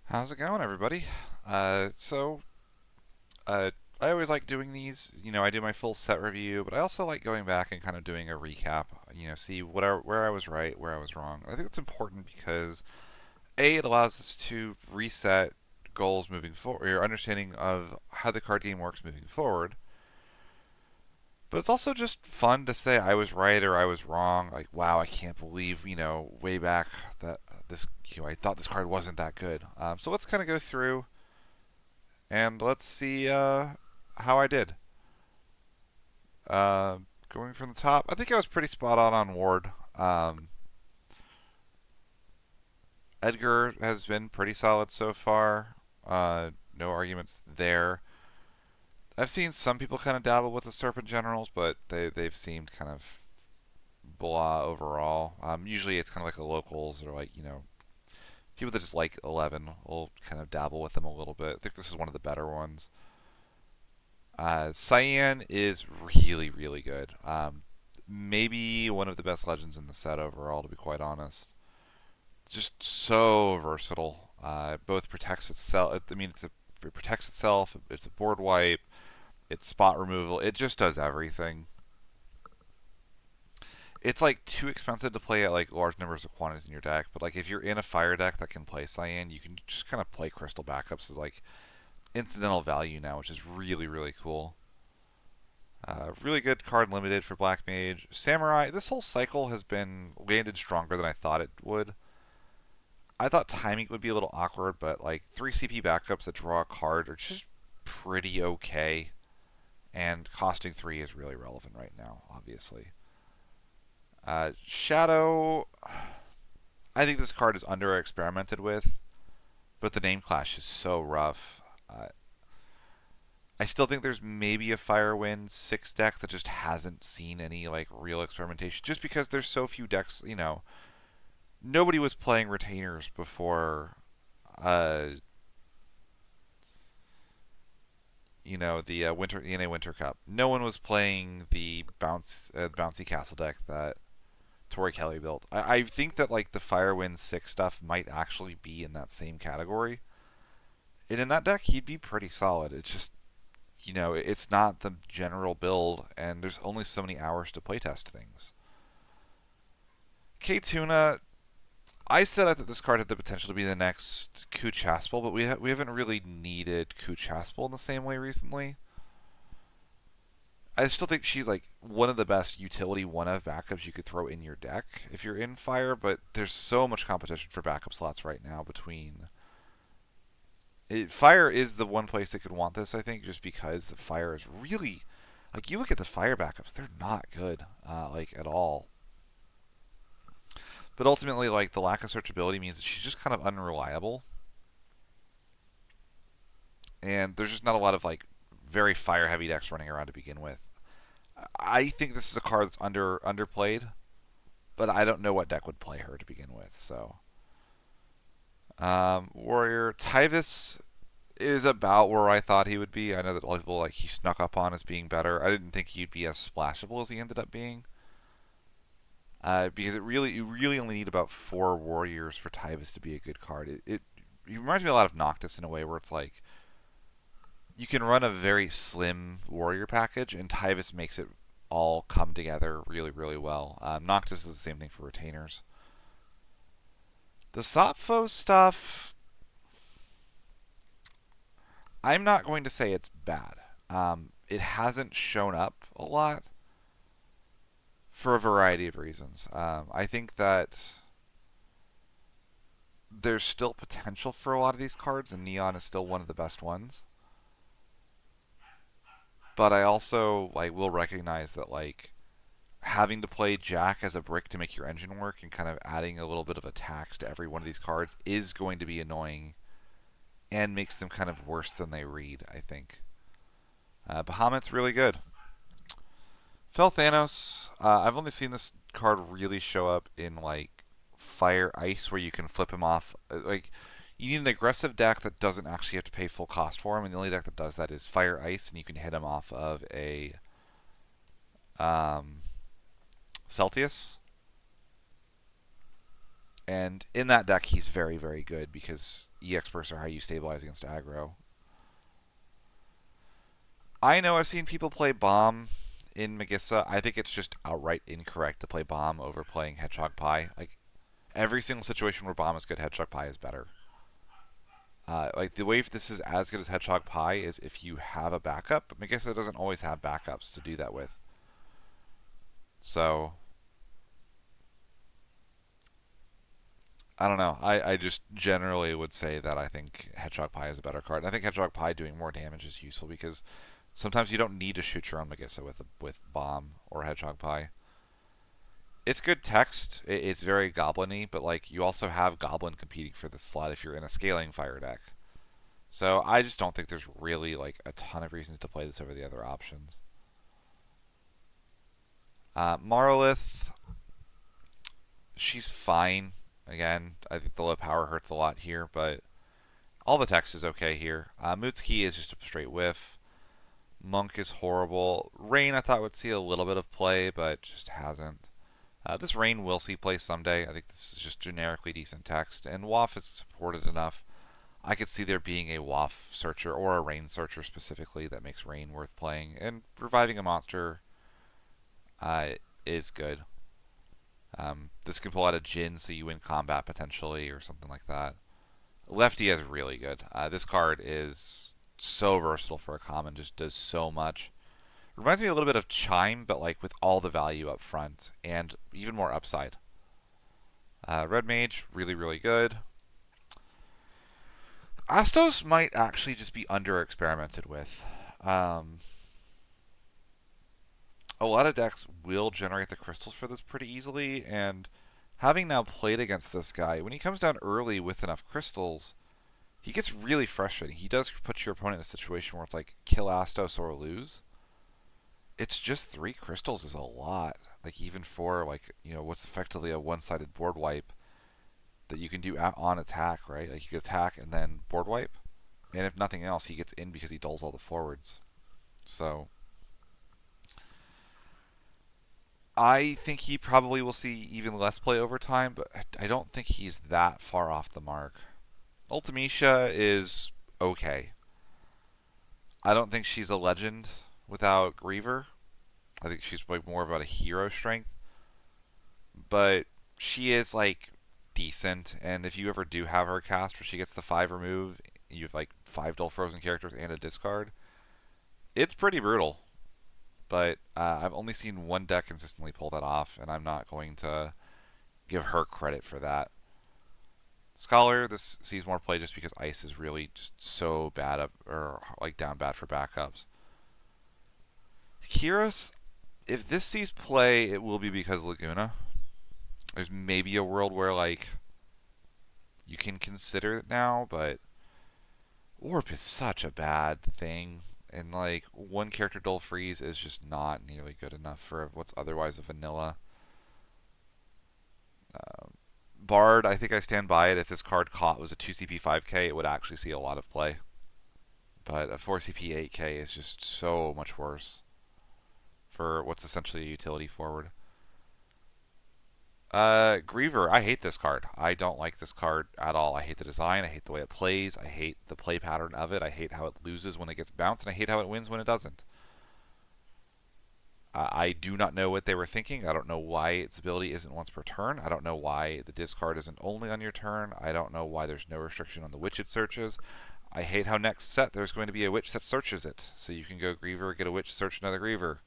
How's it going, everybody? So, I always like doing these. I do my full set review, but I also like going back and kind of doing a recap. See where I was right, where I was wrong. I think it's important because it allows us to reset goals moving forward, or understanding of how the card game works moving forward. But it's also just fun to say I was right or I was wrong. Like, wow, I can't believe way back that I thought this card wasn't that good. So let's kind of go through and let's see how I did. Uh, Going from the top, I think I was pretty spot on Ward. Edgar has been pretty solid so far. No arguments there. I've seen some people kind of dabble with the Serpent Generals, but they've seemed kind of blah overall. Usually it's kind of like the locals or like people that just like 11 will kind of dabble with them a little bit. I think this is one of the better ones. Cyan is really, really good. Maybe one of the best legends in the set overall, to be quite honest. Just so versatile. Both protects itself. I mean, it protects itself. It's a board wipe. It's spot removal. It just does everything. It's like too expensive to play at like large numbers of quantities in your deck, but like if you're in a fire deck that can play Cyan, you can just kind of play crystal backups as like incidental value now, which is really, really cool. Really good card limited for Black Mage. Samurai, this whole cycle has been landed stronger than I thought it would. I thought timing would be a little awkward, but like 3 CP backups that draw a card are just pretty okay. And costing 3 is really relevant right now, obviously. Shadow, I think this card is under experimented with, but the name clash is so rough. I still think there's maybe a Firewind 6 deck that just hasn't seen any like real experimentation just because there's so few decks, nobody was playing retainers before uh the winter ENA Winter Cup. No one was playing the bouncy castle deck that Tori Kelly built. I think that like the Firewind 6 stuff might actually be in that same category. And in that deck he'd be pretty solid. It's just it's not the general build, and there's only so many hours to playtest things. K Tuna, I said I thought this card had the potential to be the next Cooch Haspel, but we haven't really needed Cooch Haspel in the same way recently. I still think she's like one of the best utility one of backups you could throw in your deck if you're in fire, but there's so much competition for backup slots right now between fire is the one place that could want this, I think, just because the fire is really like you look at the fire backups, they're not good, like at all. But ultimately, like the lack of searchability means that she's just kind of unreliable, and there's just not a lot of like very fire heavy decks running around to begin with. I think this is a card that's underplayed, but I don't know what deck would play her to begin with. So, Warrior Tyvis is about where I thought he would be. I know that a lot of people like he snuck up on as being better. I didn't think he'd be as splashable as he ended up being. Because you really only need about 4 warriors for Tyvis to be a good card. It reminds me a lot of Noctis in a way where it's like you can run a very slim warrior package, and Tyvis makes it all come together really, really well. Noctis is the same thing for retainers. The Sopfo stuff, I'm not going to say it's bad. It hasn't shown up a lot for a variety of reasons. I think that there's still potential for a lot of these cards, and Neon is still one of the best ones. But I also like will recognize that like having to play Jack as a brick to make your engine work and kind of adding a little bit of a tax to every one of these cards is going to be annoying and makes them kind of worse than they read, I think. Bahamut's really good. Fel Thanos, I've only seen this card really show up in like Fire Ice, where you can flip him off. Like you need an aggressive deck that doesn't actually have to pay full cost for him, and the only deck that does that is Fire Ice, and you can hit him off of a um, Celtius. And in that deck, he's very, very good because EX bursts are how you stabilize against aggro. I know I've seen people play Bomb in Magissa. I think it's just outright incorrect to play Bomb over playing Hedgehog Pie. Like, every single situation where Bomb is good, Hedgehog Pie is better. Like, the way this is as good as Hedgehog Pie is if you have a backup, but Magissa doesn't always have backups to do that with. So, I don't know. I just generally would say that I think Hedgehog Pie is a better card. And I think Hedgehog Pie doing more damage is useful because sometimes you don't need to shoot your own Magissa with Bomb or Hedgehog Pie. It's good text. It's very goblin-y, but like you also have Goblin competing for this slot if you're in a scaling fire deck. So I just don't think there's really like a ton of reasons to play this over the other options. Marlith, she's fine. Again, I think the low power hurts a lot here, but all the text is okay here. Mutsuki is just a straight whiff. Monk is horrible. Rain I thought would see a little bit of play, but just hasn't. This Rain will see play someday. I think this is just generically decent text, and WAF is supported enough. I could see there being a WAF searcher or a Rain searcher specifically that makes Rain worth playing, and reviving a monster uh, is good. This can pull out a Jin so you win combat potentially or something like that. Lefty is really good. This card is so versatile for a common, just does so much. Reminds me a little bit of Chime, but like with all the value up front and even more upside. Red Mage, really, really good. Astos might actually just be under experimented with. A lot of decks will generate the crystals for this pretty easily, and having now played against this guy, when he comes down early with enough crystals, he gets really frustrating. He does put your opponent in a situation where it's like kill Astos or lose. It's just 3 crystals is a lot. Like even for like what's effectively a one-sided board wipe that you can do on attack, right? Like you can attack and then board wipe, and if nothing else, he gets in because he dulls all the forwards. So I think he probably will see even less play over time, but I don't think he's that far off the mark. Ultimecia is okay. I don't think she's a legend without Griever. I think she's like more about a hero strength, but she is like decent. And if you ever do have her cast where she gets the 5 remove, you have like 5 dull frozen characters and a discard. It's pretty brutal, but I've only seen one deck consistently pull that off, and I'm not going to give her credit for that. Scholar, this sees more play just because Ice is really just so bad up or like down bad for backups. Kyros, if this sees play, it will be because Laguna. There's maybe a world where like you can consider it now, but Warp is such a bad thing, and like one character dull freeze is just not nearly good enough for what's otherwise a vanilla. Bard, I think I stand by it. If this card caught was a 2 CP 5k, it would actually see a lot of play. But a 4 CP 8k is just so much worse for what's essentially a utility forward. Griever, I hate this card. I don't like this card at all. I hate the design. I hate the way it plays. I hate the play pattern of it. I hate how it loses when it gets bounced, and I hate how it wins when it doesn't. I do not know what they were thinking. I don't know why its ability isn't once per turn. I don't know why the discard isn't only on your turn. I don't know why there's no restriction on the witch it searches. I hate how next set there's going to be a witch that searches it. So you can go Griever, get a witch, search another Griever.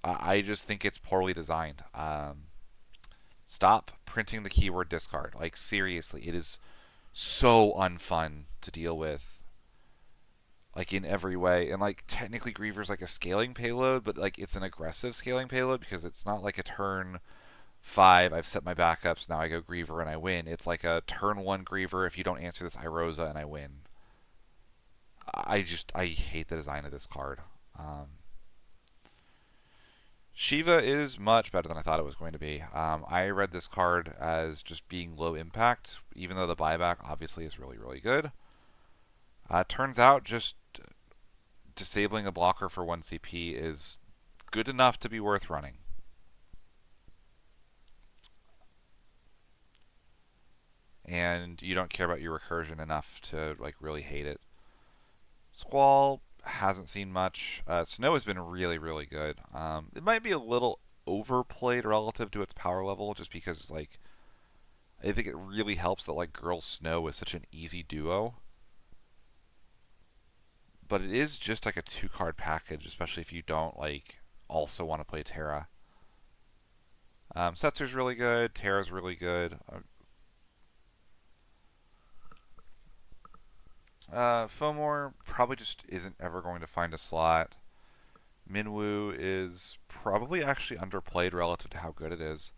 I just think it's poorly designed. Stop printing the keyword discard. Like, seriously, it is so unfun to deal with. Like, in every way. And, like, technically Griever's like a scaling payload, but, like, it's an aggressive scaling payload because it's not like a turn 5, I've set my backups, now I go Griever and I win. It's like a turn 1 Griever, if you don't answer this, I Rosa and I win. I hate the design of this card. Shiva is much better than I thought it was going to be. I read this card as just being low impact, even though the buyback obviously is really, really good. Turns out just disabling a blocker for 1 CP is good enough to be worth running. and you don't care about your recursion enough to like really hate it. Squall hasn't seen much. Snow has been really, really good. It might be a little overplayed relative to its power level, just because like I think it really helps that like Girl Snow is such an easy duo. But it is just like a 2 card package, especially if you don't like also want to play Terra. Setzer's really good. Terra's really good. Fomor probably just isn't ever going to find a slot. Minwoo is probably actually underplayed relative to how good it is.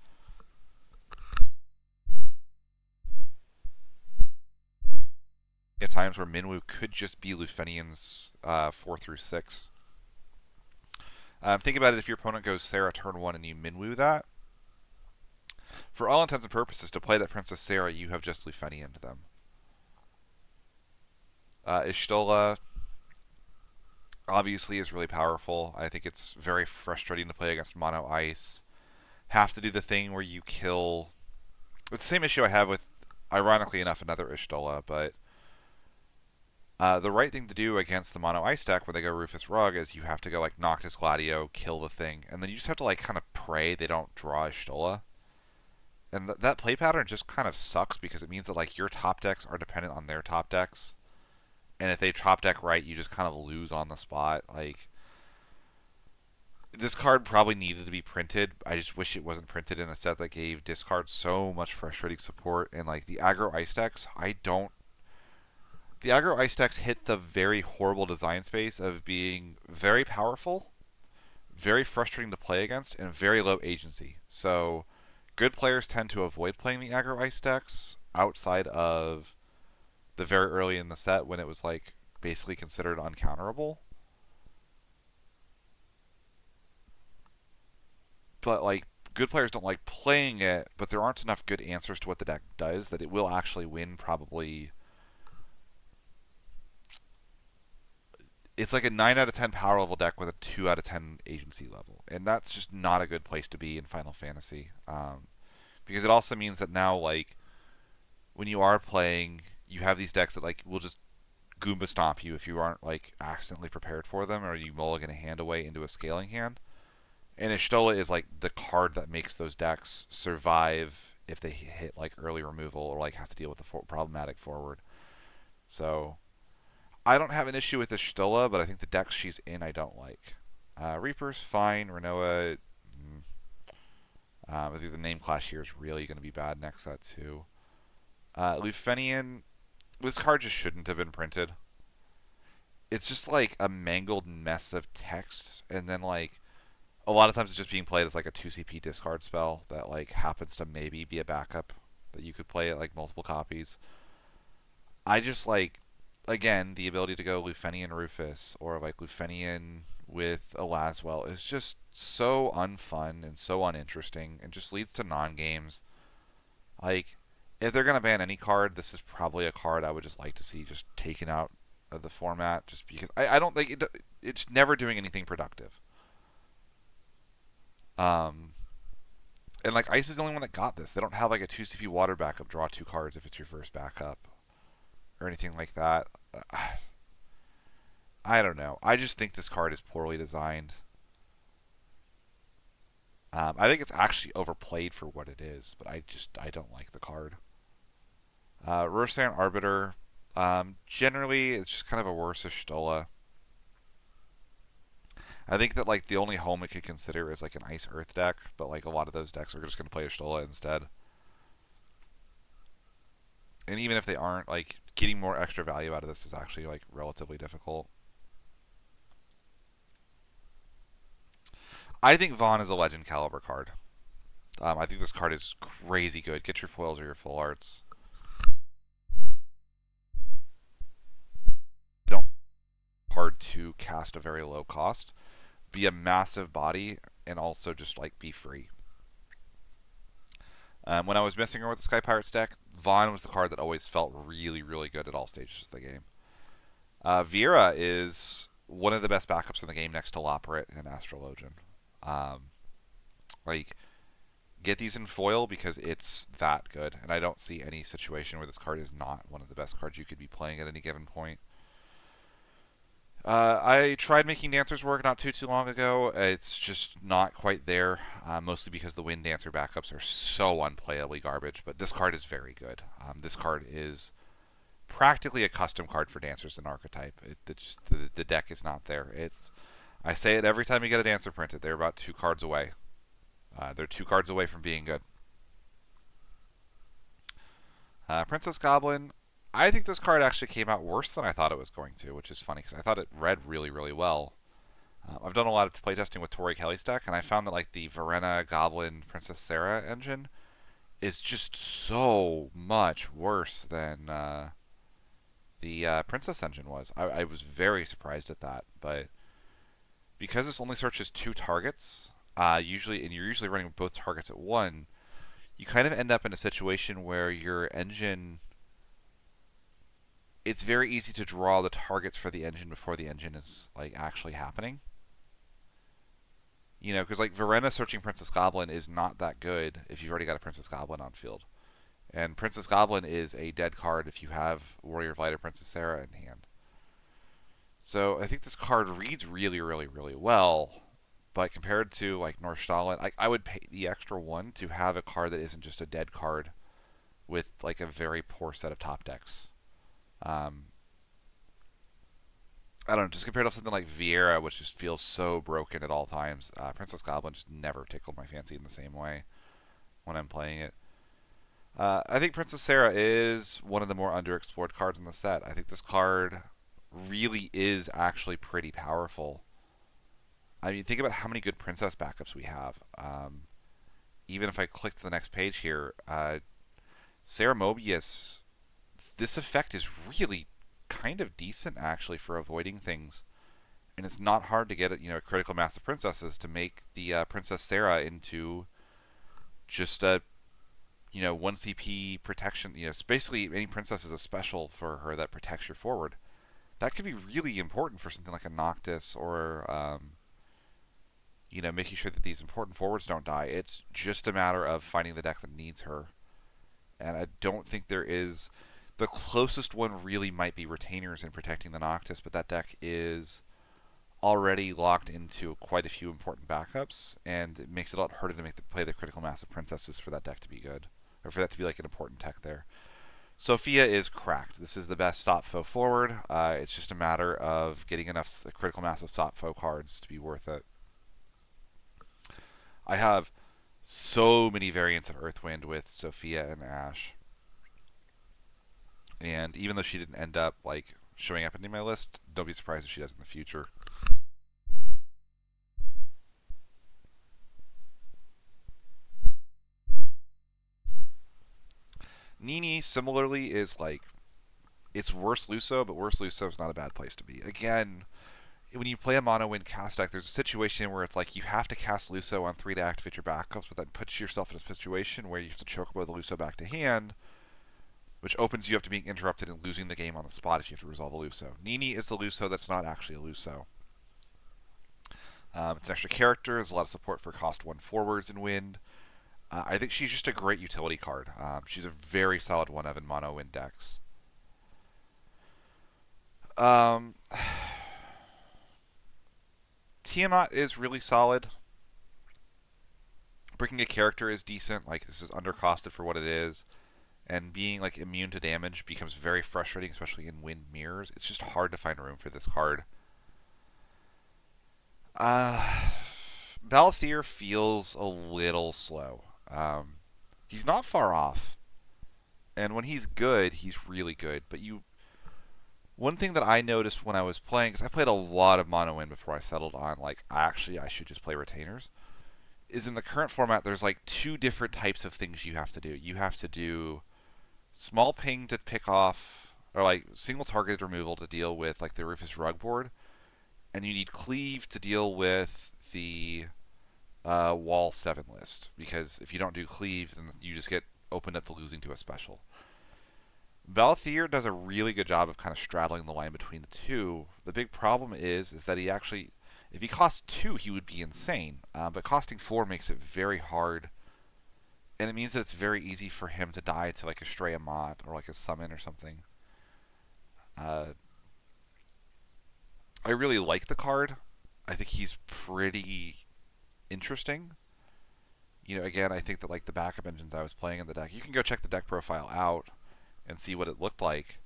At times where Minwoo could just be Lufenian's 4 through 6. Think about it, if your opponent goes Sarah turn 1 and you Minwoo that, for all intents and purposes, to play that Princess Sarah, you have just Lufenian'd them. Ishtola obviously is really powerful. I think it's very frustrating to play against mono ice. Have to do the thing where you kill. It's the same issue I have with, ironically enough, another Ishtola, but the right thing to do against the mono ice deck when they go Rufus Rug is you have to go like Noctis Gladio, kill the thing, and then you just have to like kind of pray they don't draw Ishtola. And that play pattern just kind of sucks because it means that like your top decks are dependent on their top decks, and if they top deck right, you just kind of lose on the spot. Like, this card probably needed to be printed. I just wish it wasn't printed in a set that gave discard so much frustrating support. And like the aggro ice decks, I don't. The aggro ice decks hit the very horrible design space of being very powerful, very frustrating to play against, and very low agency. So, good players tend to avoid playing the aggro ice decks outside of the very early in the set when it was like basically considered uncounterable. But like good players don't like playing it, but there aren't enough good answers to what the deck does that it will actually win probably. It's like a 9 out of 10 power level deck with a 2 out of 10 agency level. And that's just not a good place to be in Final Fantasy. Because it also means that now, like, when you are playing, you have these decks that, like, will just Goomba stomp you if you aren't, like, accidentally prepared for them, or you mulligan a hand away into a scaling hand. And Ishtola is, like, the card that makes those decks survive if they hit, like, early removal or, like, have to deal with the problematic forward. So, I don't have an issue with Ishtola, but I think the decks she's in I don't like. Reaper's fine. Renoa, I think the name clash here is really going to be bad next set too. Lufenian, this card just shouldn't have been printed. It's just like a mangled mess of text, and then like a lot of times it's just being played as like a 2 CP discard spell that like happens to maybe be a backup that you could play at like multiple copies. I just like, again, the ability to go Lufenian Rufus or like Lufenian with a Laswell is just so unfun and so uninteresting and just leads to non-games. Like, if they're gonna ban any card, this is probably a card I would just like to see just taken out of the format, just because I don't think it's never doing anything productive. Um, and like Ice is the only one that got this. They don't have like a 2 CP water backup, draw 2 cards if it's your first backup or anything like that. I don't know. I just think this card is poorly designed. I think it's actually overplayed for what it is, but I don't like the card. Rosan Arbiter, generally it's just kind of a worse Stola. I think that like the only home it could consider is like an Ice Earth deck, but like a lot of those decks are just going to play Stola instead. And even if they aren't, like getting more extra value out of this is actually like relatively difficult. I think Vaughn is a Legend Caliber card. I think this card is crazy good. Get your foils or your full arts. Don't hard to cast a very low cost. Be a massive body and also just like be free. When I was messing around with the Sky Pirates deck, Vaughn was the card that always felt really, really good at all stages of the game. Vera is one of the best backups in the game next to Loporrit and Astrologian. Um, like Get these in foil because it's that good, and I don't see any situation where this card is not one of the best cards you could be playing at any given point. I tried making Dancers work not too long ago. It's just not quite there, mostly because the Wind Dancer backups are so unplayably garbage. But this card is very good. This card is practically a custom card for Dancers and Archetype. The deck is not there. I say it every time you get a Dancer printed. They're about 2 cards away. They're 2 cards away from being good. Princess Goblin. I think this card actually came out worse than I thought it was going to, which is funny because I thought it read really well. I've done a lot of playtesting with Tori Kelly's deck, and I found that like the Verena Goblin Princess Sarah engine is just so much worse than the Princess engine was. I was very surprised at that, but because this only searches 2 targets, usually, and you're usually running both targets at 1, you kind of end up in a situation where your engine, it's very easy to draw the targets for the engine before the engine is like actually happening. You know, because like Verena searching Princess Goblin is not that good if you've already got a Princess Goblin on field. And Princess Goblin is a dead card if you have Warrior of Light or Princess Sarah in hand. So I think this card reads really well, but compared to like Nordstalin, I would pay the extra 1 to have a card that isn't just a dead card with like a very poor set of top decks. I don't know, just compared to something like Vieira, which just feels so broken at all times. Princess Goblin just never tickled my fancy in the same way when I'm playing it. I think Princess Sarah is one of the more underexplored cards in the set. I think this card really is actually pretty powerful. I mean, think about how many good princess backups we have. Even if I click to the next page here, Sarah Mobius, this effect is really kind of decent actually for avoiding things, and it's not hard to get a critical mass of princesses to make the Princess Sarah into just a 1 CP protection. It's basically any princess is a special for her that protects your forward. That could be really important for something like a Noctis or making sure that these important forwards don't die. It's just a matter of finding the deck that needs her, and I don't think there is. The closest one really might be Retainers in protecting the Noctis, but that deck is already locked into quite a few important backups, and it makes it a lot harder to play the critical mass of princesses for that deck to be good, or for that to be like an important tech there. Sophia is cracked. This is the best stop foe forward. It's just a matter of getting enough critical mass of stop foe cards to be worth it. I have so many variants of Earthwind with Sophia and Ash. And even though she didn't end up like showing up in my list, don't be surprised if she does in the future. Nini similarly is like, it's worse Luso, but worse Luso is not a bad place to be. Again, when you play a mono wind cast deck, there's a situation where it's like you have to cast Luso on 3 to activate your backups, but then puts yourself in a situation where you have to choke the Luso back to hand, which opens you up to being interrupted and losing the game on the spot if you have to resolve a Luso. Nini is the Luso that's not actually a Luso. It's an extra character. There's a lot of support for cost 1 forwards in Wind. I think she's just a great utility card. She's a very solid 1-of in mono Wind decks. Tiamat is really solid. Breaking a character is decent. Like, this is undercosted for what it is. And being like immune to damage becomes very frustrating, especially in Wind Mirrors. It's just hard to find room for this card. Balthier feels a little slow. He's not far off, and when he's good, he's really good. But one thing that I noticed when I was playing, because I played a lot of mono Wind before I settled on like actually I should just play Retainers, is in the current format there's like 2 different types of things you have to do. You have to do small ping to pick off, or like single targeted removal to deal with like the Rufus Rug board, and you need Cleave to deal with the Wall 7 list, because if you don't do Cleave, then you just get opened up to losing to a special. Balthier does a really good job of kind of straddling the line between the two. The big problem is that he actually, if he costs 2, he would be insane, but costing 4 makes it very hard and it means that it's very easy for him to die to like a Stray Amot or like a summon or something. Uh, I really like the card. I think he's pretty interesting. Again, I think that like the backup engines I was playing in the deck, you can go check the deck profile out and see what it looked like.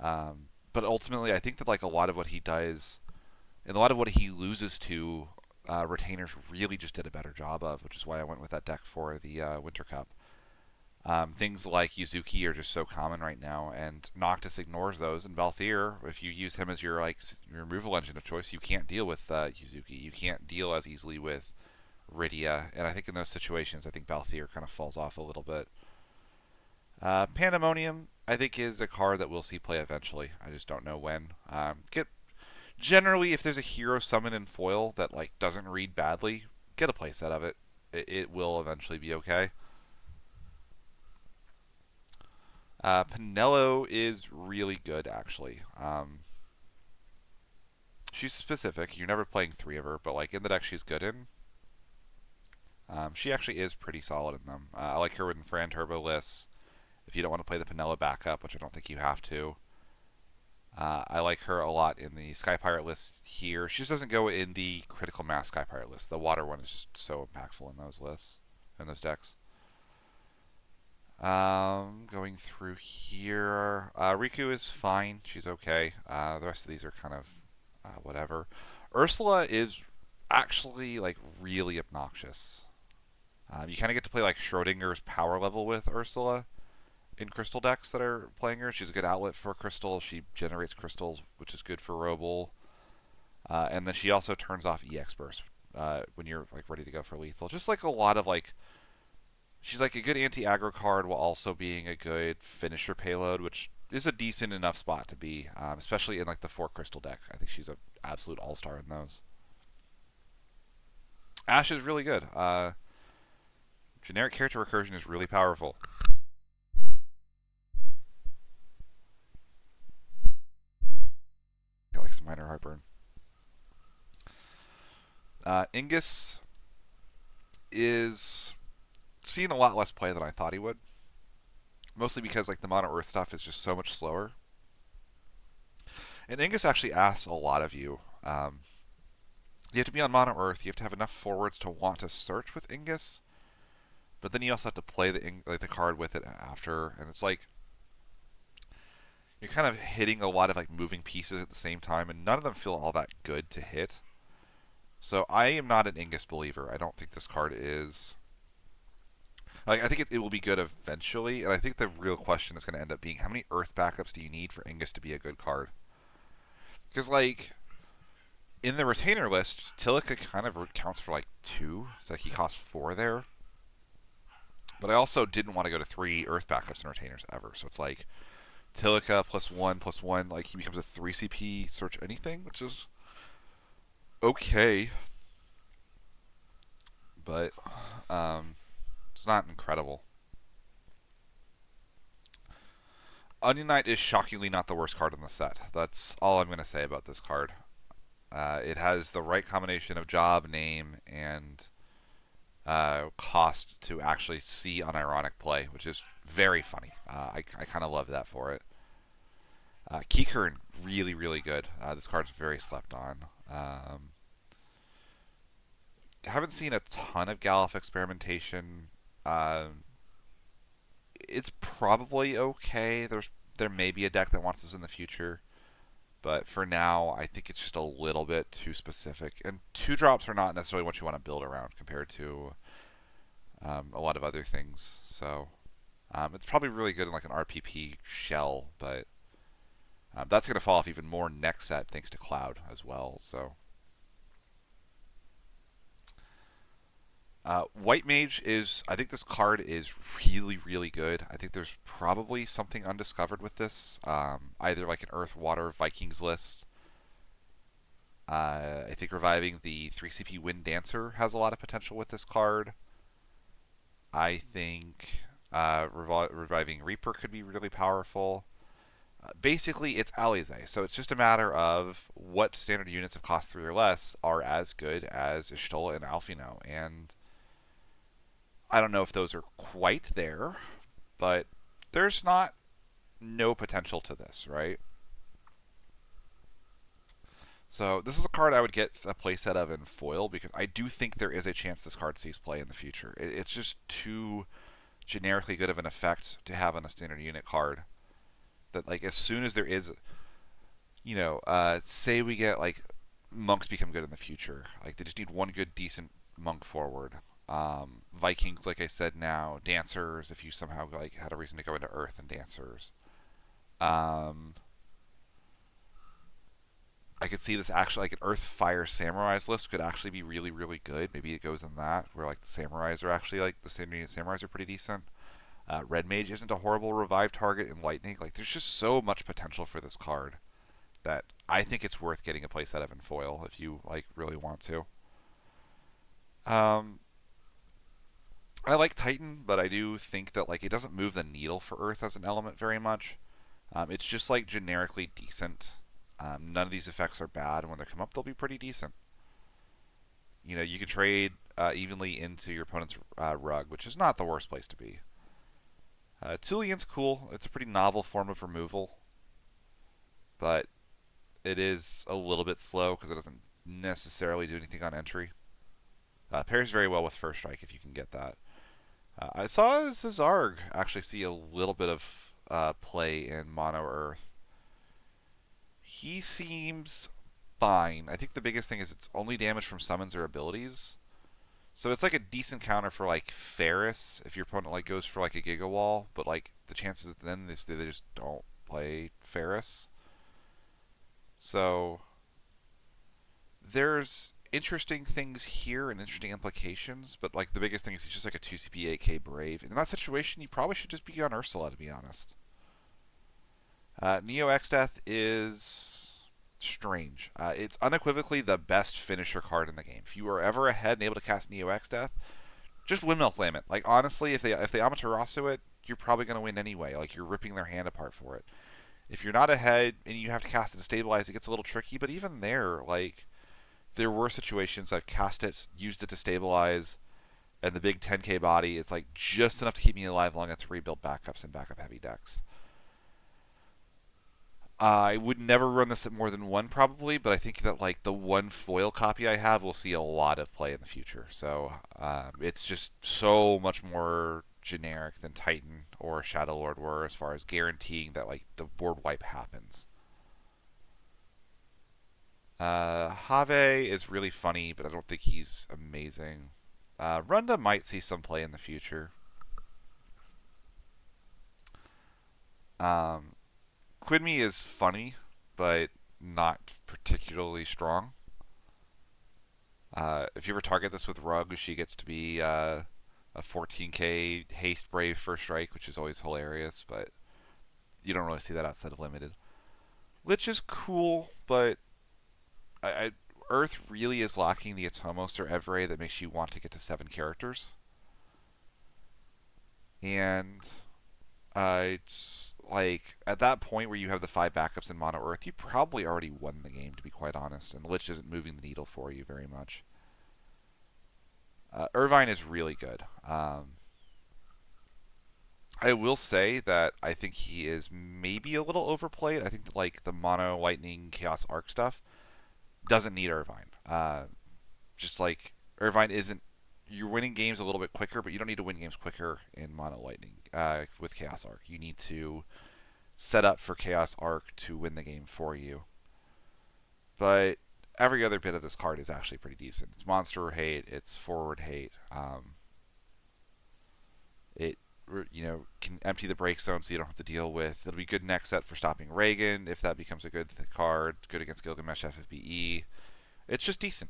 But ultimately, I think that like a lot of what he does and a lot of what he loses to, retainers really just did a better job of, which is why I went with that deck for the Winter Cup. Things like Yuzuki are just so common right now, and Noctis ignores those. And Balthier, if you use him as your your removal engine of choice, you can't deal with Yuzuki. You can't deal as easily with Rydia, and I think in those situations, I think Balthier kind of falls off a little bit. Pandemonium, I think, is a card that we'll see play eventually. I just don't know when. Generally, if there's a hero summon in foil that like doesn't read badly, get a playset of it. It will eventually be okay. Pinello is really good, actually. She's specific. You're never playing three of her, but like in the deck she's good in. She actually is pretty solid in them. I like her in Fran Turbo lists. If you don't want to play the Pinella backup, which I don't think you have to. I like her a lot in the Sky Pirate list here. She just doesn't go in the Critical Mass Sky Pirate list. The water one is just so impactful in those lists, in those decks. Going through here, Riku is fine. She's okay. The rest of these are kind of whatever. Ursula is actually like really obnoxious. You kind of get to play like Schrodinger's power level with Ursula in crystal decks that are playing her. She's a good outlet for crystal. She generates crystals, which is good for Roble. And then she also turns off EX burst when you're like ready to go for lethal. Just like a lot of like, she's like a good anti-aggro card while also being a good finisher payload, which is a decent enough spot to be, especially in like the 4 crystal deck. I think she's an absolute all-star in those. Ashe is really good. Generic character recursion is really powerful. Got like some minor heartburn. Ingus is seeing a lot less play than I thought he would. Mostly because like the Mono Earth stuff is just so much slower. And Ingus actually asks a lot of you. You have to be on Mono Earth. You have to have enough forwards to want to search with Ingus. But then you also have to play the card with it after, and it's like you're kind of hitting a lot of like moving pieces at the same time, and none of them feel all that good to hit. So I am not an Ingus believer. I don't think this card is. Like, I think it will be good eventually, and I think the real question is going to end up being how many Earth backups do you need for Ingus to be a good card? Because like in the retainer list, Tilica kind of counts for like 2. It's like he costs 4 there. But I also didn't want to go to 3 Earth backups and retainers ever. So it's like Tilica +1/+1, like he becomes a 3 CP search anything, which is okay. But it's not incredible. Onion Knight is shockingly not the worst card in the set. That's all I'm going to say about this card. It has the right combination of job, name, and cost to actually see unironic play, which is very funny. I kind of love that for it. Keycurrent, really, really good. This card's very slept on. Haven't seen a ton of Galuf experimentation. It's probably okay. There may be a deck that wants this in the future, but for now, I think it's just a little bit too specific. And 2 drops are not necessarily what you want to build around compared to a lot of other things. So it's probably really good in like an RPP shell, but that's going to fall off even more next set thanks to Cloud as well. So White Mage is, I think this card is really, really good. I think there's probably something undiscovered with this. Either like an Earth, Water, Vikings list. I think reviving the 3 CP Wind Dancer has a lot of potential with this card. I think reviving Reaper could be really powerful. Basically, it's Alize, so it's just a matter of what standard units of cost 3 or less are as good as Y'shtola and Alfino, and I don't know if those are quite there, but there's not no potential to this, right? So this is a card I would get a playset of in foil because I do think there is a chance this card sees play in the future. It's just too generically good of an effect to have on a standard unit card that like as soon as there is, say we get like monks become good in the future, like they just need one good decent monk forward. Vikings, like I said, now dancers. If you somehow like had a reason to go into earth and dancers, um, I could see this actually like an Earth Fire Samurais list could actually be really really good. Maybe it goes in that where like the Samurais are actually like the standard unit Samurais are pretty decent. Red Mage isn't a horrible revive target in Lightning. Like there's just so much potential for this card that I think it's worth getting a playset of in foil if you like really want to. Um, I like Titan, but I do think that like it doesn't move the needle for Earth as an element very much. It's just like generically decent. None of these effects are bad, and when they come up, they'll be pretty decent. You can trade evenly into your opponent's rug, which is not the worst place to be. Tulian's cool. It's a pretty novel form of removal, but it is a little bit slow because it doesn't necessarily do anything on entry. Pairs very well with First Strike if you can get that. I saw Zazarg actually see a little bit of play in Mono Earth. He seems fine. I think the biggest thing is it's only damage from summons or abilities. So it's like a decent counter for like Ferris if your opponent like goes for like a Giga Wall, but like the chances then is they just don't play Ferris. So there's interesting things here and interesting implications, but like the biggest thing is he's just like a 2CP 8K Brave. And in that situation, you probably should just be on Ursula, to be honest. Neo X Death is strange. It's unequivocally the best finisher card in the game. If you are ever ahead and able to cast Neo X Death, just windmill slam it. Like honestly, if they Amaterasu it, you're probably going to win anyway. Like you're ripping their hand apart for it. If you're not ahead and you have to cast it to stabilize, it gets a little tricky. But even there, like there were situations I've cast it, used it to stabilize, and the big 10k body is like just enough to keep me alive long enough to rebuild backups and backup heavy decks. I would never run this at more than one probably, but I think that like the one foil copy I have will see a lot of play in the future. So it's just so much more generic than Titan or Shadow Lord were as far as guaranteeing that like the board wipe happens. Have is really funny, but I don't think he's amazing. Runda might see some play in the future. Um, Quidme is funny, but not particularly strong. If you ever target this with Rug, she gets to be a 14k haste brave first strike, which is always hilarious, but you don't really see that outside of limited. Lich is cool, but Earth really is lacking the Atomos or Evere that makes you want to get to 7 characters. And it's like at that point where you have the 5 backups in Mono Earth, you probably already won the game, to be quite honest, and Lich isn't moving the needle for you very much. Irvine is really good. I will say that I think he is maybe a little overplayed. I think that, like the Mono Lightning Chaos Arc stuff doesn't need Irvine. Just like Irvine isn't, you're winning games a little bit quicker, but you don't need to win games quicker in Mono Lightning with Chaos Arc. You need to set up for Chaos Arc to win the game for you. But every other bit of this card is actually pretty decent. It's monster hate, it's forward hate. It can empty the break zone so you don't have to deal with. It'll be good next set for stopping Reagan if that becomes a good card. Good against Gilgamesh FFBE. It's just decent.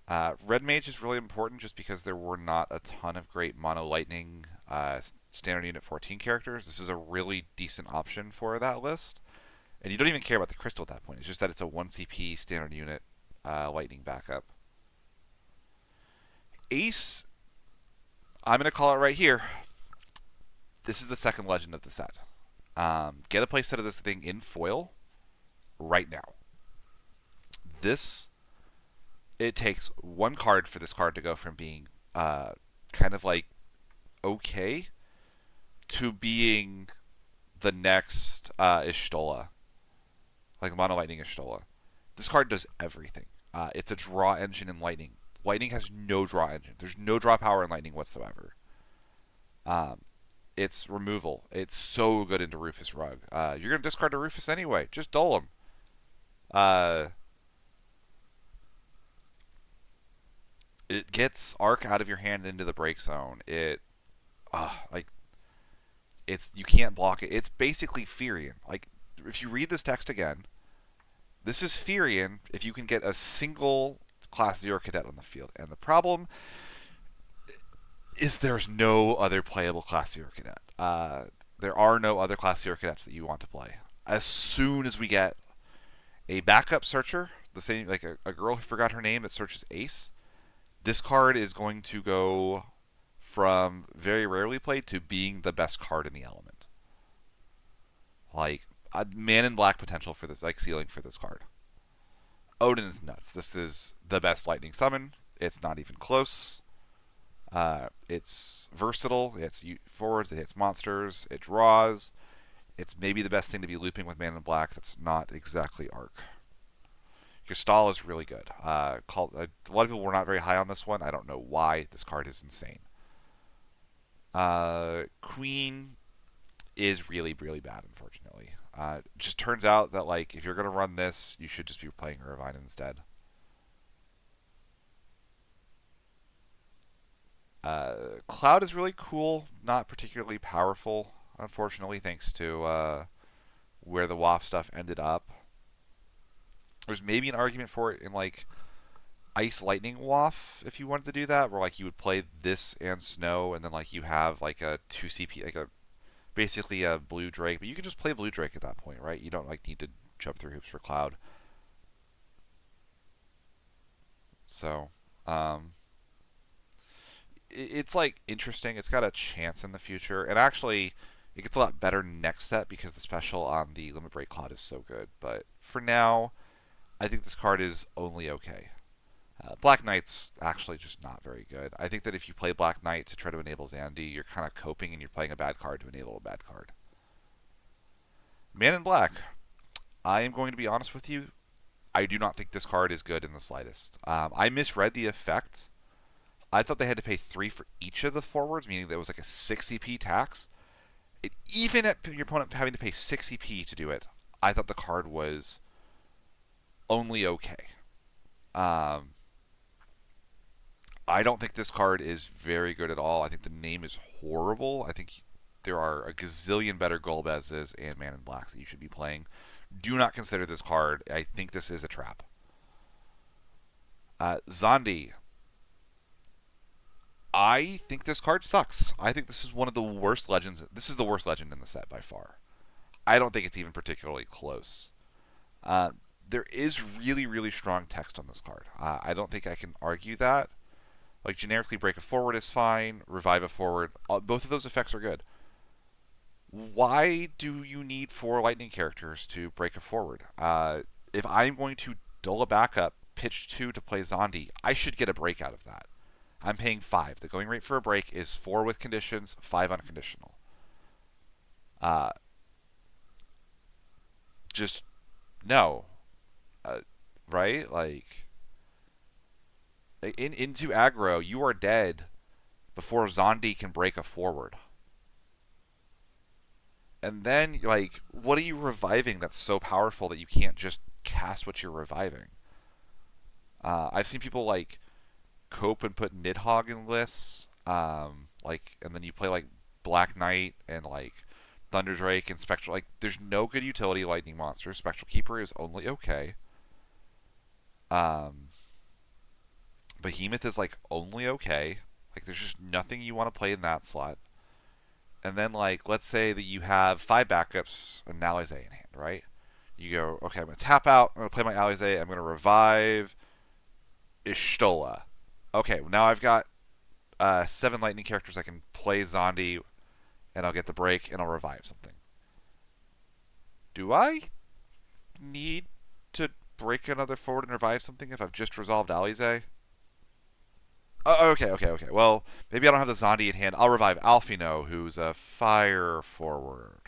Red Mage is really important just because there were not a ton of great Mono Lightning standard unit 14 characters. This is a really decent option for that list. And you don't even care about the crystal at that point. It's just that it's a 1 CP standard unit Lightning backup. Ace, I'm going to call it right here. This is the second legend of the set. Get a playset of this thing in foil right now. It takes one card for this card to go from being uh, kind of like okay to being the next Ishtola, like Mono Lightning Ishtola. This card does everything. It's a draw engine in Lightning. Lightning has no draw engine. There's no draw power in Lightning whatsoever. Um, it's removal. It's so good into Rufus Rug. You're gonna discard a Rufus anyway. Just dull him. Uh, it gets Arc out of your hand into the break zone. Like it's you can't block it. It's basically Firion. Like if you read this text again, this is Firion if you can get a single Class 0 cadet on the field. And the problem is there's no other playable Class 0 cadet. There are no other Class 0 cadets that you want to play. As soon as we get a backup searcher, the same like a girl who forgot her name that searches Ace, this card is going to go from very rarely played to being the best card in the element. Like a man in black potential for this, like ceiling for this card. Odin is nuts. This is the best lightning summon. It's not even close. It's versatile. It's forwards. It hits monsters. It draws. It's maybe the best thing to be looping with Man in Black. That's not exactly Arc. Your stall is really good. A lot of people were not very high on this one. I don't know why. This card is insane. Queen is really, really bad, unfortunately. It just turns out that like if you're gonna run this, you should just be playing Irvine instead. Cloud is really cool, not particularly powerful, unfortunately, thanks to where the WAF stuff ended up. There's maybe an argument for it in like Ice Lightning WAF if you wanted to do that, where like you would play this and Snow, and then like you have like a 2 CP, like a basically a Blue Drake, but you can just play Blue Drake at that point, right? You don't like need to jump through hoops for Cloud. So, it's like interesting. It's got a chance in the future, and actually, it gets a lot better next set because the special on the Limit Break Cloud is so good. But for now, I think this card is only okay. Black Knight's actually just not very good. I think that if you play Black Knight to try to enable Zandy, you're kind of coping and you're playing a bad card to enable a bad card. Man in Black. I am going to be honest with you. I do not think this card is good in the slightest. I misread the effect. I thought they had to pay 3 for each of the forwards, meaning there was like a 6 CP tax. Even at your opponent having to pay 6 CP to do it, I thought the card was only okay. I don't think this card is very good at all. I think the name is horrible. I think there are a gazillion better Golbezes and Man in Blacks that you should be playing. Do not consider this card. I think this is a trap. Zandi. I think this card sucks. I think this is one of the worst legends. This is the worst legend in the set by far. I don't think it's even particularly close. There is really, really strong text on this card. I don't think I can argue that. Like, generically, break a forward is fine, revive a forward. Both of those effects are good. Why do you need 4 lightning characters to break a forward? If I'm going to dull a backup, pitch 2 to play Zandi, I should get a break out of that. I'm paying 5. The going rate for a break is 4 with conditions, 5 unconditional. Just, no. Right? Like, into aggro, you are dead before Zandi can break a forward. And then, like, what are you reviving that's so powerful that you can't just cast what you're reviving? I've seen people, like, cope and put Nidhogg in lists, and then you play, like, Black Knight and, like, Thunder Drake and Spectral. Like, there's no good utility lightning monster. Spectral Keeper is only okay. Behemoth is, like, only okay. Like, there's just nothing you want to play in that slot. And then, like, let's say that you have 5 backups and an Alize in hand, right? You go, okay, I'm going to tap out. I'm going to play my Alize. I'm going to revive Ishtola. Okay, now I've got 7 lightning characters. I can play Zandi, and I'll get the break, and I'll revive something. Do I need to break another forward and revive something if I've just resolved Alize? Okay. Well, maybe I don't have the Zondi in hand. I'll revive Alfino, who's a fire forward.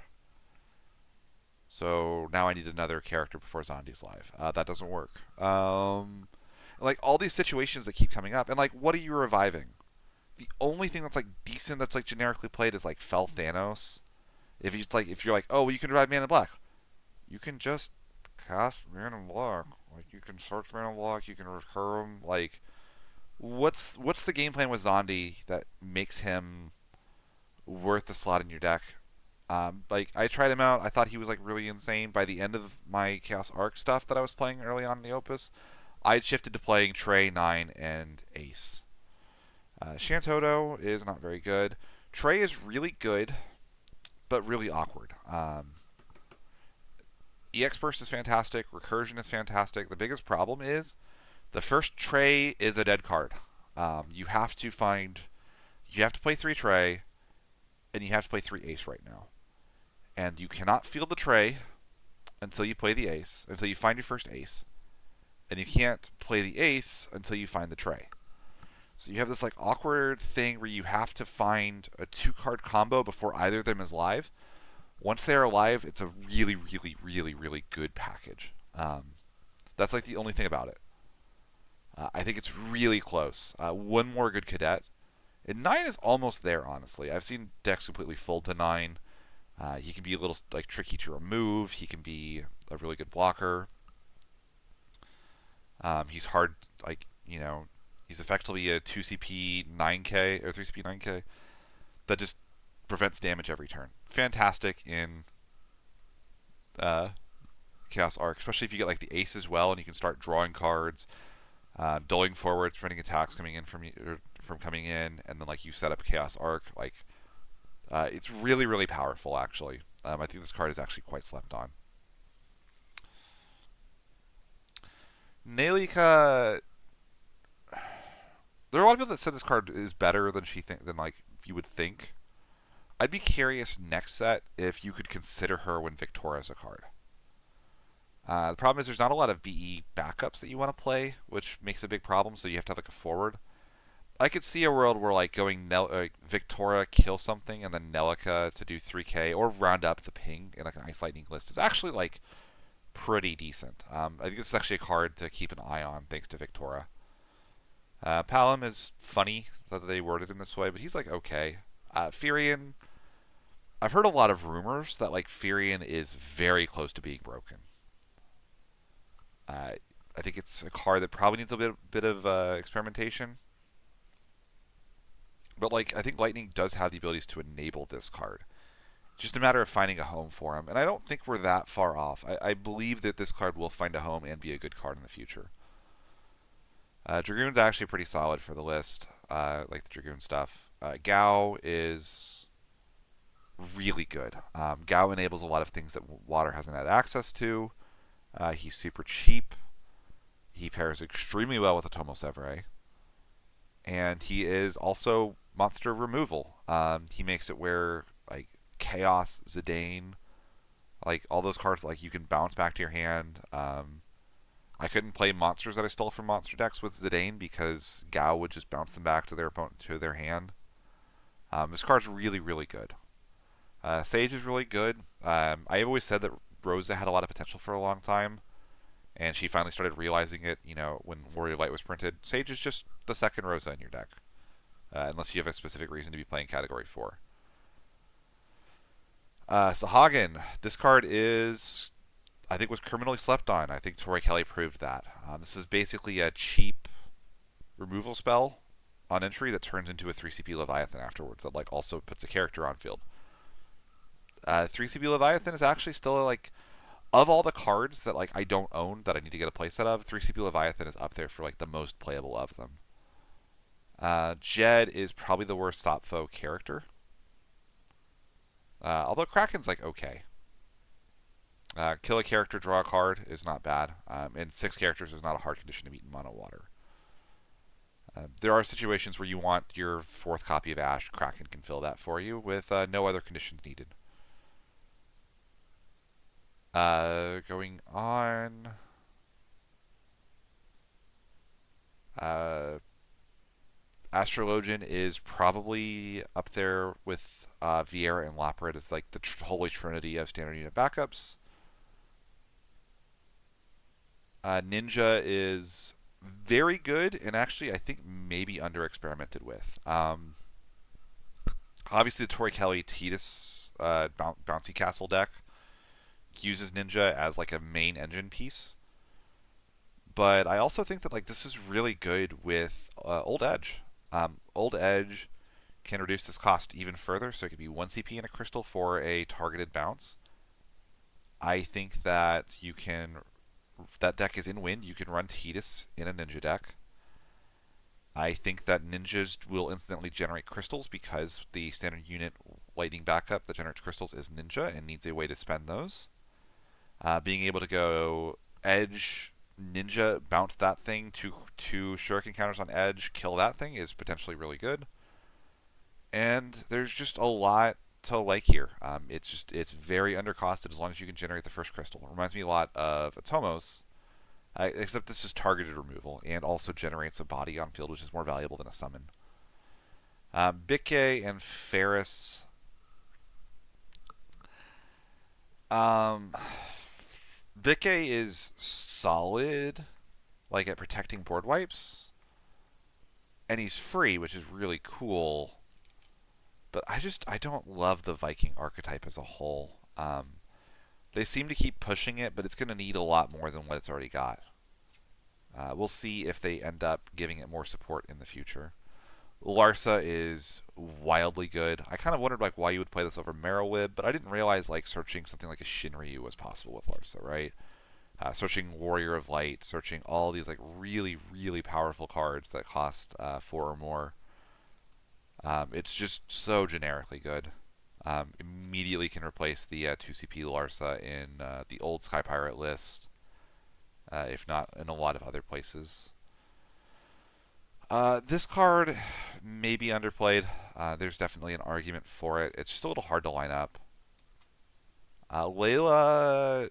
So now I need another character before Zondi's live. That doesn't work. Like all these situations that keep coming up, and like, what are you reviving? The only thing that's like decent that's like generically played is like Fell Thanos. If you're like, oh, well, you can revive Man in Black, you can just cast Man in Black. Like you can search Man in Black, you can recur him. Like, what's the game plan with Zondi that makes him worth the slot in your deck? Like I tried him out. I thought he was like really insane. By the end of my Chaos Arc stuff that I was playing early on in the Opus, I had shifted to playing Trey, Nine, and Ace. Shantoto is not very good. Trey is really good, but really awkward. EX Burst is fantastic. Recursion is fantastic. The biggest problem is the first Trey is a dead card. You have to find. You have to play 3 Trey, and you have to play 3 Ace right now. And you cannot field the Trey until you play the Ace, until you find your first Ace. And you can't play the Ace until you find the Trey. So you have this like awkward thing where you have to find a 2-card combo before either of them is live. Once they're alive, it's a really good package. That's like the only thing about it. I think it's really close. One more good cadet. And 9 is almost there, honestly. I've seen decks completely fold to 9. He can be a little like tricky to remove. He can be a really good blocker. He's hard, like, he's effectively a 2CP 9K or 3CP 9K that just prevents damage every turn. Fantastic in Chaos Arc, especially if you get like the Ace as well, and you can start drawing cards, dulling forwards, preventing attacks coming in from coming in, and then like you set up Chaos Arc. Like, it's really powerful actually. I think this card is actually quite slept on. Nailika, there are a lot of people that said this card is better than like you would think. I'd be curious next set if you could consider her when Victoria's a card. The problem is there's not a lot of BE backups that you want to play, which makes a big problem. So you have to have like a forward. I could see a world where like going Victoria kill something and then Nelica to do 3K or round up the ping in like an Ice Lightning list is actually like pretty decent. I think this is actually a card to keep an eye on thanks to Victoria. Palom is funny that they worded him this way, but he's like okay. Firion, I've heard a lot of rumors that like Firion is very close to being broken. I think it's a card that probably needs a bit of experimentation. But like I think Lightning does have the abilities to enable this card. Just a matter of finding a home for him. And I don't think we're that far off. I believe that this card will find a home and be a good card in the future. Dragoon's actually pretty solid for the list. Like the Dragoon stuff. Gao is really good. Gao enables a lot of things that Water hasn't had access to. He's super cheap. He pairs extremely well with Atomo Severe. And he is also monster removal. He makes it where like Chaos, Zidane, like all those cards, like you can bounce back to your hand. I couldn't play monsters that I stole from monster decks with Zidane because Gao would just bounce them back to their opponent to their hand. This card's really good. Sage is really good. I've always said that Rosa had a lot of potential for a long time, and she finally started realizing it. When Warrior Light was printed, Sage is just the second Rosa in your deck, unless you have a specific reason to be playing Category 4. Sahagin, this card I think was criminally slept on. I think Tori Kelly proved that. This is basically a cheap removal spell on entry that turns into a 3CP Leviathan afterwards that like also puts a character on field. 3CP Leviathan is actually still like, of all the cards that like I don't own that I need to get a playset of, 3CP Leviathan is up there for like the most playable of them. Jed is probably the worst Sopfo character. Although Kraken's like okay. Kill a character, draw a card is not bad. And 6 characters is not a hard condition to meet in mono water. There are situations where you want your 4th copy of Ash. Kraken can fill that for you with no other conditions needed. Going on. Astrologian is probably up there with Viera and Laprid as like the holy trinity of standard unit backups. Ninja is very good and actually I think maybe under experimented with. Obviously, the Tori Kelly Tidus bouncy castle deck uses Ninja as like a main engine piece, but I also think that like this is really good with Old Edge. Old Edge can reduce this cost even further, so it could be 1 CP in a crystal for a targeted bounce. I think that you can. That deck is in wind. You can run Tidus in a Ninja deck. I think that ninjas will instantly generate crystals because the standard unit lightning backup that generates crystals is ninja and needs a way to spend those. Being able to go edge, ninja, bounce that thing to shuriken counters on edge, kill that thing is potentially really good. And there's just a lot to like here. It's very undercosted as long as you can generate the first crystal. It reminds me a lot of Atomos, except this is targeted removal and also generates a body on field, which is more valuable than a summon. Bikke and Ferris. Bikke is solid, like at protecting board wipes, and he's free, which is really cool. But I don't love the Viking archetype as a whole. They seem to keep pushing it, but it's going to need a lot more than what it's already got. We'll see if they end up giving it more support in the future. Larsa is wildly good. I kind of wondered like why you would play this over Merrowwib, but I didn't realize like searching something like a Shinryu was possible with Larsa, right? Searching Warrior of Light, searching all these like really, really powerful cards that cost 4 or more. It's just so generically good. Immediately can replace the 2CP Larsa in the old Sky Pirate list, if not in a lot of other places. This card may be underplayed. There's definitely an argument for it. It's just a little hard to line up. Layla,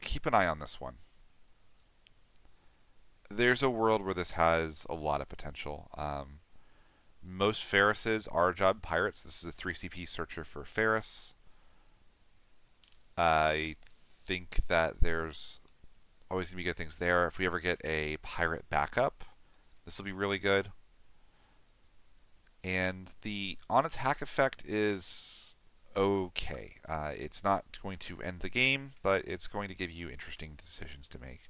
keep an eye on this one. There's a world where this has a lot of potential. Most Ferrises are job pirates. This is a 3CP searcher for Ferris. I think that there's always going to be good things there. If we ever get a pirate backup, this will be really good. And the on attack effect is okay. It's not going to end the game, but it's going to give you interesting decisions to make.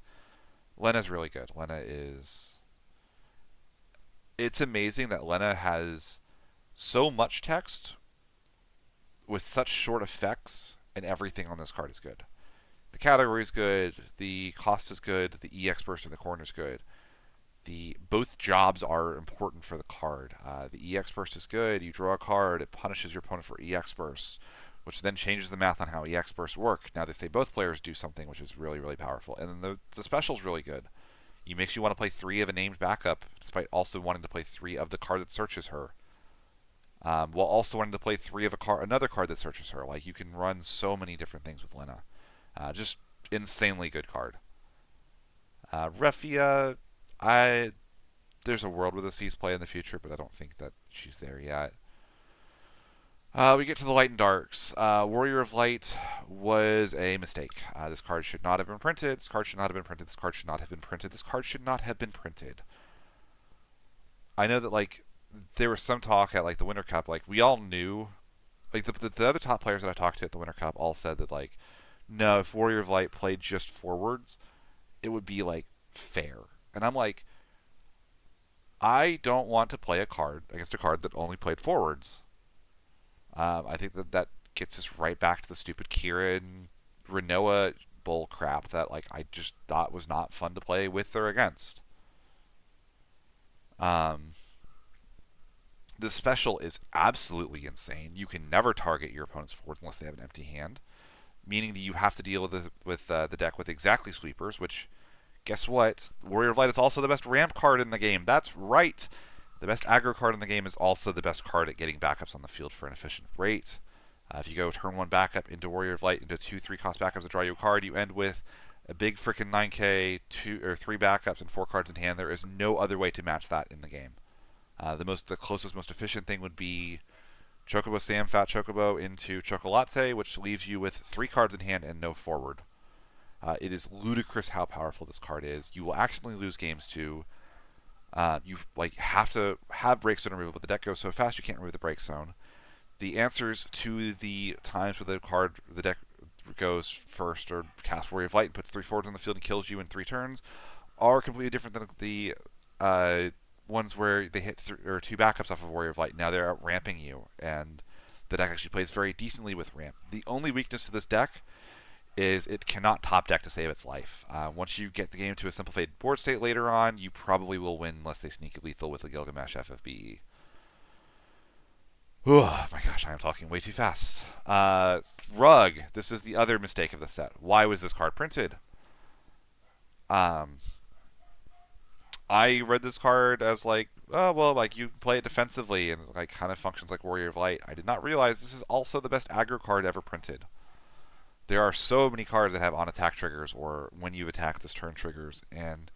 Lena's really good. Lena is... It's amazing that Lena has so much text with such short effects, and everything on this card is good. The category is good, the cost is good, the EX burst in the corner is good. Both jobs are important for the card. The EX burst is good. You draw a card, it punishes your opponent for EX burst, which then changes the math on how EX bursts work. Now they say both players do something, which is really, really powerful. And then the special is really good. It makes you want to play 3 of a named backup, despite also wanting to play 3 of the card that searches her. While also wanting to play 3 of another card that searches her. Like, you can run so many different things with Lena. Just insanely good card. Refia, there's a world where this sees play in the future, but I don't think that she's there yet. We get to the Light and Darks. Warrior of Light was a mistake. This card should not have been printed. This card should not have been printed. This card should not have been printed. This card should not have been printed. I know that, like, there was some talk at, like, the Winter Cup. Like, we all knew... Like, the other top players that I talked to at the Winter Cup all said that, like, no, if Warrior of Light played just forwards, it would be, like, fair. And I'm like... I don't want to play a card against a card that only played forwards. I think that gets us right back to the stupid Kieran Renoa bull crap that like I just thought was not fun to play with or against. The special is absolutely insane. You can never target your opponent's forward unless they have an empty hand, meaning that you have to deal with the deck with exactly sweepers, which, guess what? Warrior of Light is also the best ramp card in the game. That's right. The best aggro card in the game is also the best card at getting backups on the field for an efficient rate. If you go turn 1 backup into Warrior of Light into 2/3 cost backups to draw you a card, you end with a big freaking 9k, 2 or 3 backups and 4 cards in hand. There is no other way to match that in the game. The closest, most efficient thing would be Chocobo Sam, Fat Chocobo into Chocolate, which leaves you with 3 cards in hand and no forward. It is ludicrous how powerful this card is. You will actually lose games to. You have to have Break Zone removal, but the deck goes so fast you can't remove the Break Zone. The answers to the times where the deck goes first or casts Warrior of Light and puts 3 forwards on the field and kills you in 3 turns are completely different than the ones where they hit 2 backups off of Warrior of Light. Now they're out ramping you, and the deck actually plays very decently with ramp. The only weakness to this deck is it cannot top deck to save its life. Once you get the game to a simplified board state later on, you probably will win unless they sneak lethal with the Gilgamesh FFBE. Oh my gosh, I am talking way too fast. Rug. This is the other mistake of the set. Why was this card printed? I read this card as you play it defensively and kind of functions like Warrior of Light. I did not realize this is also the best aggro card ever printed. There are so many cards that have on attack triggers or when you attack this turn triggers, and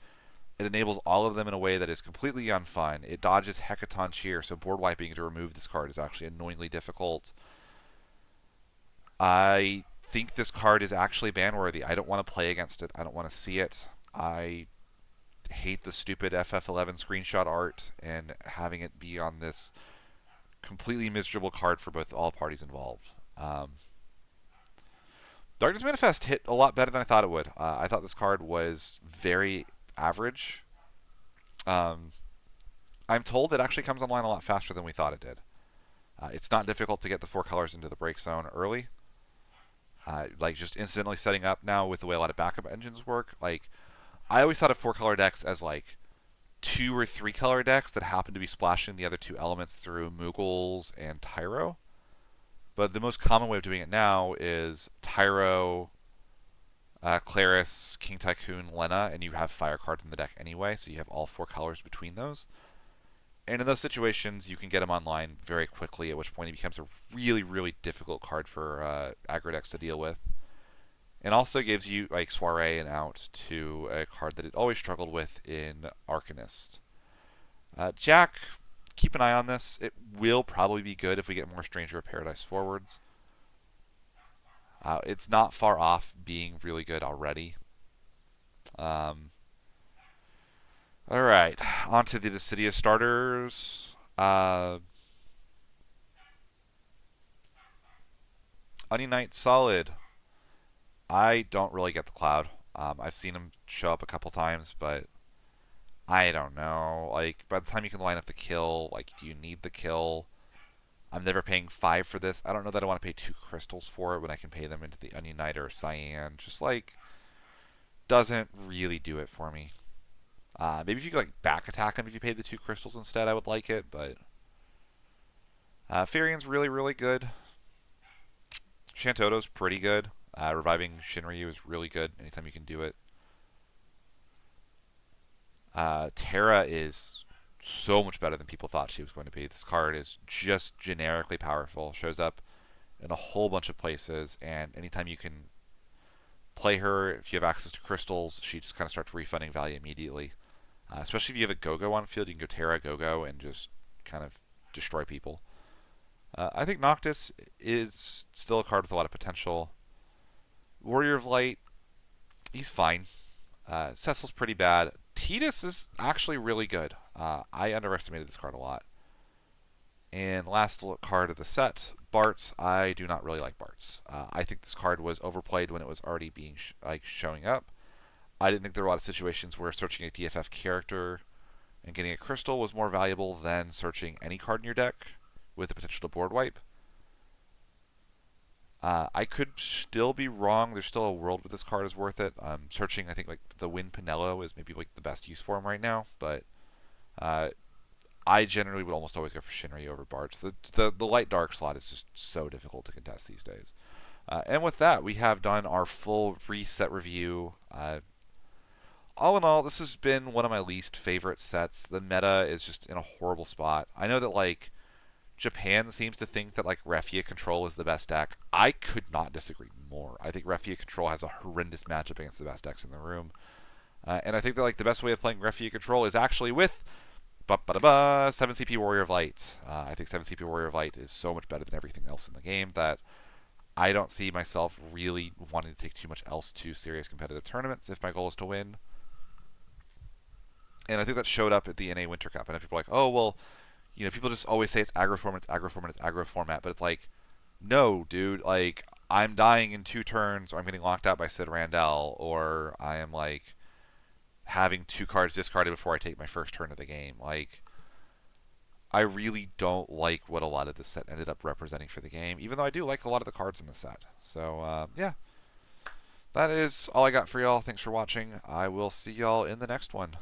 it enables all of them in a way that is completely unfun. It dodges Hecaton Cheer, so board wiping to remove this card is actually annoyingly difficult. I think this card is actually ban worthy. I don't want to play against it. I don't want to see it. I hate the stupid FF11 screenshot art and having it be on this completely miserable card for all parties involved. Darkness Manifest hit a lot better than I thought it would. I thought this card was very average. I'm told it actually comes online a lot faster than we thought it did. It's not difficult to get the 4 colors into the break zone early. Just instantly setting up now with the way a lot of backup engines work. I always thought of 4 color decks as 2 or 3 color decks that happen to be splashing the other 2 elements through Mughals and Tyro. But the most common way of doing it now is Tyro, Claris, King Tycoon, Lena, and you have fire cards in the deck anyway, so you have all 4 colors between those. And in those situations, you can get them online very quickly, at which point it becomes a really, really difficult card for aggro decks to deal with. And also gives you Soiree and out to a card that it always struggled with in Arcanist. Jack, keep an eye on this. It will probably be good if we get more Stranger of Paradise forwards. It's not far off being really good already. Alright, on to the Dissidia starters. Onion Knight, solid. I don't really get the Cloud. I've seen him show up a couple times, but I don't know. By the time you can line up the kill, do you need the kill? I'm never paying 5 for this. I don't know that I want to pay 2 crystals for it when I can pay them into the Onion Knight or Cyan. Just doesn't really do it for me. Maybe if you could back attack him if you paid the 2 crystals instead, I would like it, but Farian's really, really good. Shantoto's pretty good. Reviving Shinryu is really good anytime you can do it. Terra is so much better than people thought she was going to be. This card is just generically powerful. Shows up in a whole bunch of places, and anytime you can play her, if you have access to crystals, she just kind of starts refunding value immediately. Especially if you have a Go-Go on field, you can go Terra Go-Go and just kind of destroy people. I think Noctis is still a card with a lot of potential. Warrior of Light, he's fine. Cecil's pretty bad. Tidus is actually really good. I underestimated this card a lot. And last card of the set, Bartz. I do not really like Bartz. I think this card was overplayed when it was already being showing up. I didn't think there were a lot of situations where searching a DFF character and getting a crystal was more valuable than searching any card in your deck with the potential to board wipe. I could still be wrong. There's still a world where this card is worth it. Searching, I think the Wind Pinello is maybe the best use for him right now, but I generally would almost always go for Shinryu over Bartz. The light dark slot is just so difficult to contest these days. And with that, we have done our full reset review. All in all, this has been one of my least favorite sets. The meta is just in a horrible spot. I know that Japan seems to think that Refia Control is the best deck. I could not disagree more. I think Refia Control has a horrendous matchup against the best decks in the room. And I think that the best way of playing Refia Control is actually with Seven CP Warrior of Light. I think Seven CP Warrior of Light is so much better than everything else in the game that I don't see myself really wanting to take too much else to serious competitive tournaments if my goal is to win. And I think that showed up at the NA Winter Cup. And people are like, oh well, people just always say it's aggro format, it's aggro format, it's aggro format, but it's like, no, dude, like I'm dying in 2 turns, or I'm getting locked out by Sid Randall, or I am like having 2 cards discarded before I take my first turn of the game. Like, I really don't like what a lot of this set ended up representing for the game, even though I do like a lot of the cards in the set. So, yeah, that is all I got for y'all. Thanks for watching. I will see y'all in the next one.